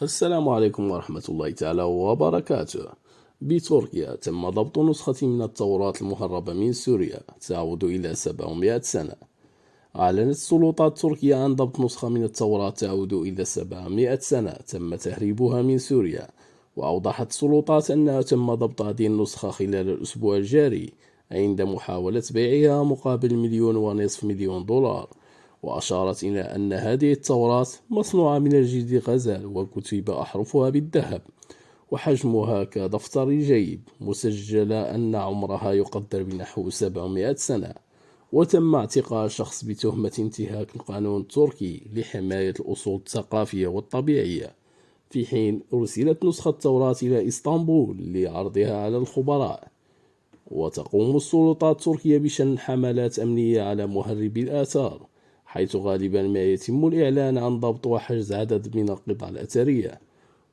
السلام عليكم ورحمة الله تعالى وبركاته. بتركيا تم ضبط نسخة من التوراة المهربة من سوريا تعود إلى 700 سنة. أعلنت السلطات التركية عن ضبط نسخة من التوراة تعود إلى 700 سنة تم تهريبها من سوريا. وأوضحت السلطات أنها تم ضبط هذه النسخة خلال الأسبوع الجاري عند محاولة بيعها مقابل 1.5 مليون دولار. وأشارت إلى أن هذه التوراة مصنوعة من الجلد غزال وكتب أحرفها بالذهب وحجمها كدفتر جيد، مسجل أن عمرها يقدر بنحو 700 سنة. وتم اعتقال شخص بتهمة انتهاك القانون التركي لحماية الأصول الثقافية والطبيعية، في حين أرسلت نسخة التوراة إلى إسطنبول لعرضها على الخبراء. وتقوم السلطات التركية بشن حملات أمنية على مهربي الآثار، حيث غالبا ما يتم الإعلان عن ضبط وحجز عدد من القطع الأثرية.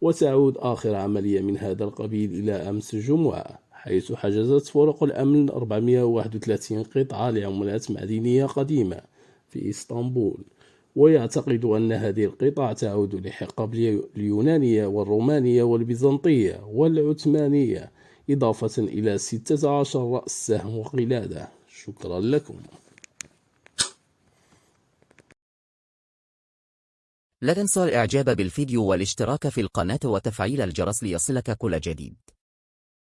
وتعود آخر عملية من هذا القبيل إلى أمس الجمعة، حيث حجزت فرق الأمن 431 قطعة لعملات معدنية قديمة في إسطنبول. ويعتقد أن هذه القطع تعود لحقب اليونانية والرومانية والبيزنطية والعثمانية، إضافة إلى 16 رأس سهم وقلادة. شكرا لكم. لا تنسى الاعجاب بالفيديو والاشتراك في القناة وتفعيل الجرس ليصلك كل جديد.